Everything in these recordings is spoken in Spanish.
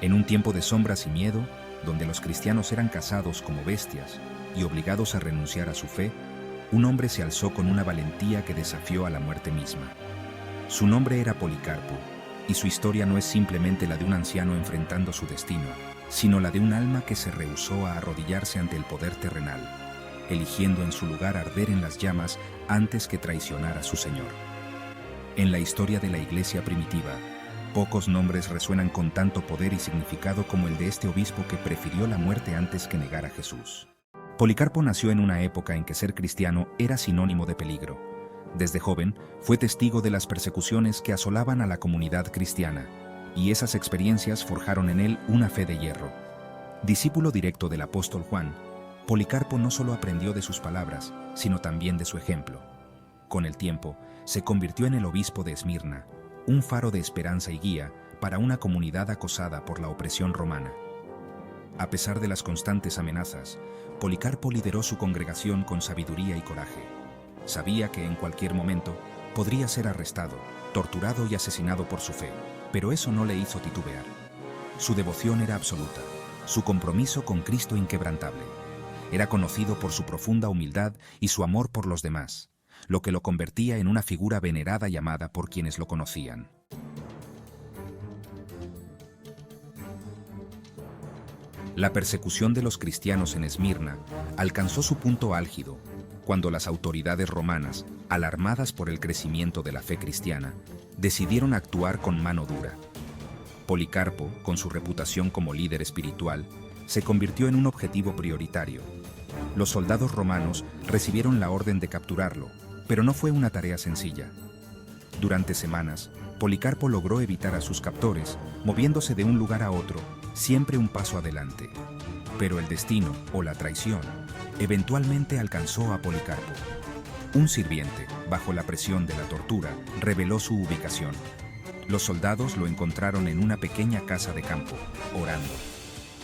En un tiempo de sombras y miedo, donde los cristianos eran cazados como bestias y obligados a renunciar a su fe, un hombre se alzó con una valentía que desafió a la muerte misma. Su nombre era Policarpo, y su historia no es simplemente la de un anciano enfrentando su destino, sino la de un alma que se rehusó a arrodillarse ante el poder terrenal, eligiendo en su lugar arder en las llamas antes que traicionar a su Señor. En la historia de la Iglesia primitiva, pocos nombres resuenan con tanto poder y significado como el de este obispo que prefirió la muerte antes que negar a Jesús. Policarpo nació en una época en que ser cristiano era sinónimo de peligro. Desde joven, fue testigo de las persecuciones que asolaban a la comunidad cristiana, y esas experiencias forjaron en él una fe de hierro. Discípulo directo del apóstol Juan, Policarpo no solo aprendió de sus palabras, sino también de su ejemplo. Con el tiempo, se convirtió en el obispo de Esmirna, un faro de esperanza y guía para una comunidad acosada por la opresión romana. A pesar de las constantes amenazas, Policarpo lideró su congregación con sabiduría y coraje. Sabía que en cualquier momento podría ser arrestado, torturado y asesinado por su fe, pero eso no le hizo titubear. Su devoción era absoluta, su compromiso con Cristo inquebrantable. Era conocido por su profunda humildad y su amor por los demás, lo que lo convertía en una figura venerada y amada por quienes lo conocían. La persecución de los cristianos en Esmirna alcanzó su punto álgido cuando las autoridades romanas, alarmadas por el crecimiento de la fe cristiana, decidieron actuar con mano dura. Policarpo, con su reputación como líder espiritual, se convirtió en un objetivo prioritario. Los soldados romanos recibieron la orden de capturarlo, pero no fue una tarea sencilla. Durante semanas, Policarpo logró evitar a sus captores, moviéndose de un lugar a otro, siempre un paso adelante. Pero el destino, o la traición, eventualmente alcanzó a Policarpo. Un sirviente, bajo la presión de la tortura, reveló su ubicación. Los soldados lo encontraron en una pequeña casa de campo, orando.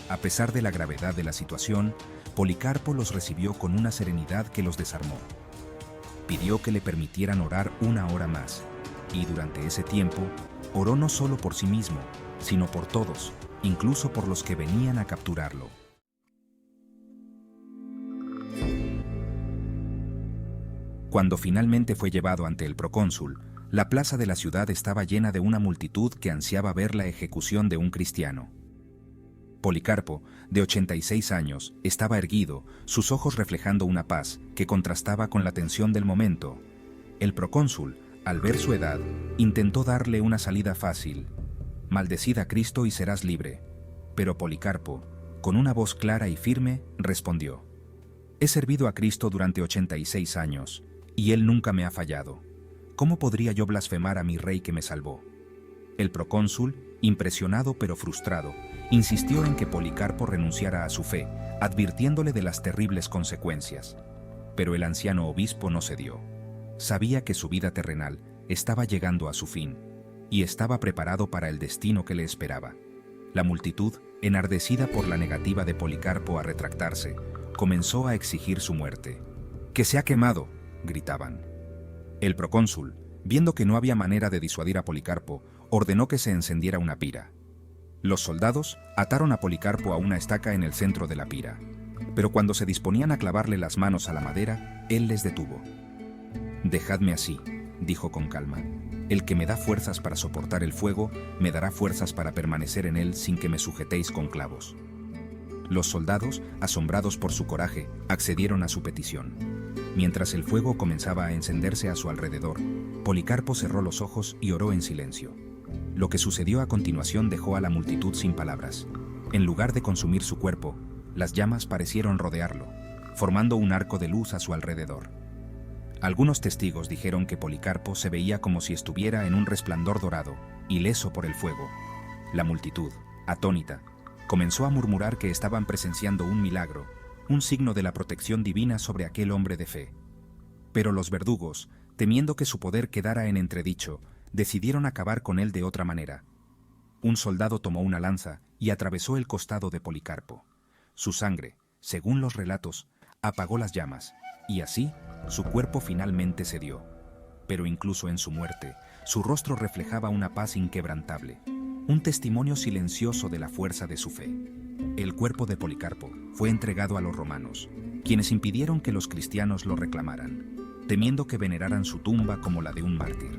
A pesar de la gravedad de la situación, Policarpo los recibió con una serenidad que los desarmó. Pidió que le permitieran orar una hora más, y durante ese tiempo, oró no solo por sí mismo, sino por todos, incluso por los que venían a capturarlo. Cuando finalmente fue llevado ante el procónsul, la plaza de la ciudad estaba llena de una multitud que ansiaba ver la ejecución de un cristiano. Policarpo, de 86 años, estaba erguido, sus ojos reflejando una paz que contrastaba con la tensión del momento. El procónsul, al ver su edad, intentó darle una salida fácil. «Maldecid a Cristo y serás libre». Pero Policarpo, con una voz clara y firme, respondió: «He servido a Cristo durante 86 años, y Él nunca me ha fallado. ¿Cómo podría yo blasfemar a mi rey que me salvó?». El procónsul, impresionado pero frustrado, insistió en que Policarpo renunciara a su fe, advirtiéndole de las terribles consecuencias. Pero el anciano obispo no cedió. Sabía que su vida terrenal estaba llegando a su fin, y estaba preparado para el destino que le esperaba. La multitud, enardecida por la negativa de Policarpo a retractarse, comenzó a exigir su muerte. «¡Que se ha quemado!», gritaban. El procónsul, viendo que no había manera de disuadir a Policarpo, ordenó que se encendiera una pira. Los soldados ataron a Policarpo a una estaca en el centro de la pira, pero cuando se disponían a clavarle las manos a la madera, él les detuvo. «Dejadme así», dijo con calma. «El que me da fuerzas para soportar el fuego, me dará fuerzas para permanecer en él sin que me sujetéis con clavos». Los soldados, asombrados por su coraje, accedieron a su petición. Mientras el fuego comenzaba a encenderse a su alrededor, Policarpo cerró los ojos y oró en silencio. Lo que sucedió a continuación dejó a la multitud sin palabras. En lugar de consumir su cuerpo, las llamas parecieron rodearlo, formando un arco de luz a su alrededor. Algunos testigos dijeron que Policarpo se veía como si estuviera en un resplandor dorado, ileso por el fuego. La multitud, atónita, comenzó a murmurar que estaban presenciando un milagro, un signo de la protección divina sobre aquel hombre de fe. Pero los verdugos, temiendo que su poder quedara en entredicho, decidieron acabar con él de otra manera. Un soldado tomó una lanza y atravesó el costado de Policarpo. Su sangre, según los relatos, apagó las llamas, y así su cuerpo finalmente cedió. Pero incluso en su muerte, su rostro reflejaba una paz inquebrantable, un testimonio silencioso de la fuerza de su fe. El cuerpo de Policarpo fue entregado a los romanos, quienes impidieron que los cristianos lo reclamaran, temiendo que veneraran su tumba como la de un mártir.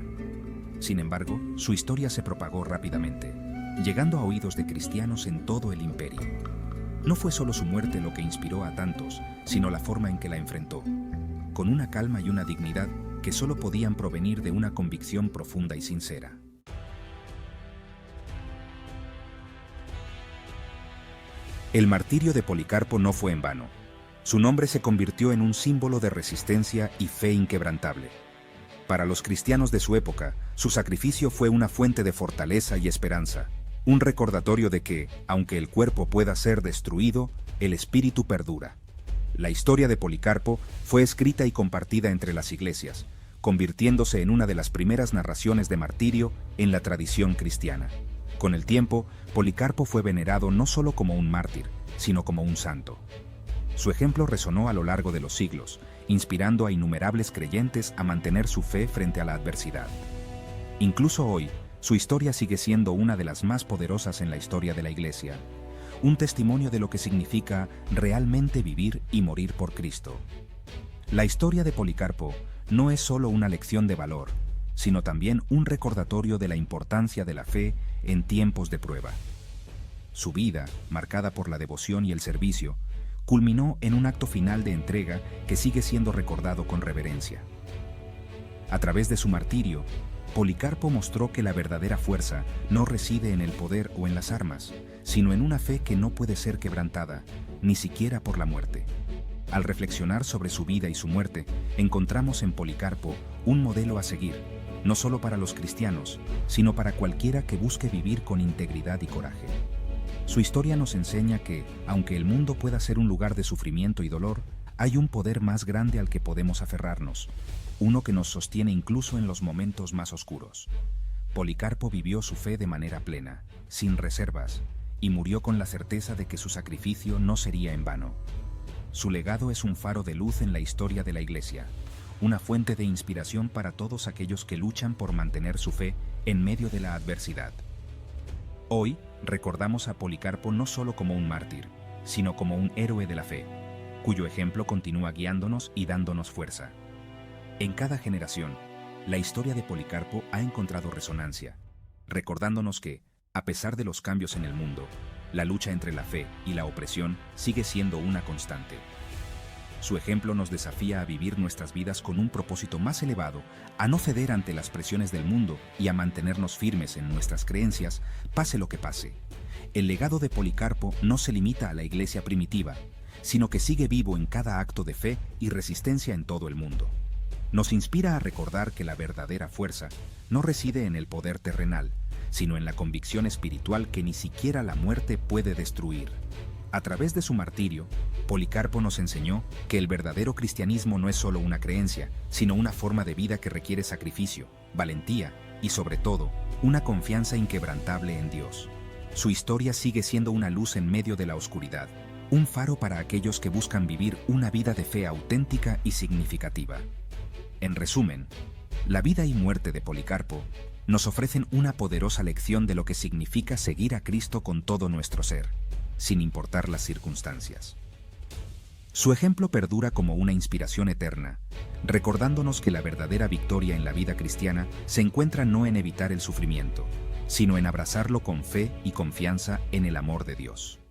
Sin embargo, su historia se propagó rápidamente, llegando a oídos de cristianos en todo el imperio. No fue solo su muerte lo que inspiró a tantos, sino la forma en que la enfrentó, con una calma y una dignidad que solo podían provenir de una convicción profunda y sincera. El martirio de Policarpo no fue en vano. Su nombre se convirtió en un símbolo de resistencia y fe inquebrantable. Para los cristianos de su época, su sacrificio fue una fuente de fortaleza y esperanza, un recordatorio de que, aunque el cuerpo pueda ser destruido, el espíritu perdura. La historia de Policarpo fue escrita y compartida entre las iglesias, convirtiéndose en una de las primeras narraciones de martirio en la tradición cristiana. Con el tiempo, Policarpo fue venerado no solo como un mártir, sino como un santo. Su ejemplo resonó a lo largo de los siglos, inspirando a innumerables creyentes a mantener su fe frente a la adversidad. Incluso hoy, su historia sigue siendo una de las más poderosas en la historia de la Iglesia, un testimonio de lo que significa realmente vivir y morir por Cristo. La historia de Policarpo no es solo una lección de valor, sino también un recordatorio de la importancia de la fe en tiempos de prueba. Su vida, marcada por la devoción y el servicio, culminó en un acto final de entrega que sigue siendo recordado con reverencia. A través de su martirio, Policarpo mostró que la verdadera fuerza no reside en el poder o en las armas, sino en una fe que no puede ser quebrantada, ni siquiera por la muerte. Al reflexionar sobre su vida y su muerte, encontramos en Policarpo un modelo a seguir, no solo para los cristianos, sino para cualquiera que busque vivir con integridad y coraje. Su historia nos enseña que, aunque el mundo pueda ser un lugar de sufrimiento y dolor, hay un poder más grande al que podemos aferrarnos, uno que nos sostiene incluso en los momentos más oscuros. Policarpo vivió su fe de manera plena, sin reservas, y murió con la certeza de que su sacrificio no sería en vano. Su legado es un faro de luz en la historia de la Iglesia, una fuente de inspiración para todos aquellos que luchan por mantener su fe en medio de la adversidad. Hoy, recordamos a Policarpo no solo como un mártir, sino como un héroe de la fe, cuyo ejemplo continúa guiándonos y dándonos fuerza. En cada generación, la historia de Policarpo ha encontrado resonancia, recordándonos que, a pesar de los cambios en el mundo, la lucha entre la fe y la opresión sigue siendo una constante. Su ejemplo nos desafía a vivir nuestras vidas con un propósito más elevado, a no ceder ante las presiones del mundo y a mantenernos firmes en nuestras creencias, pase lo que pase. El legado de Policarpo no se limita a la iglesia primitiva, sino que sigue vivo en cada acto de fe y resistencia en todo el mundo. Nos inspira a recordar que la verdadera fuerza no reside en el poder terrenal, sino en la convicción espiritual que ni siquiera la muerte puede destruir. A través de su martirio, Policarpo nos enseñó que el verdadero cristianismo no es solo una creencia, sino una forma de vida que requiere sacrificio, valentía y, sobre todo, una confianza inquebrantable en Dios. Su historia sigue siendo una luz en medio de la oscuridad, un faro para aquellos que buscan vivir una vida de fe auténtica y significativa. En resumen, la vida y muerte de Policarpo nos ofrecen una poderosa lección de lo que significa seguir a Cristo con todo nuestro ser, sin importar las circunstancias. Su ejemplo perdura como una inspiración eterna, recordándonos que la verdadera victoria en la vida cristiana se encuentra no en evitar el sufrimiento, sino en abrazarlo con fe y confianza en el amor de Dios.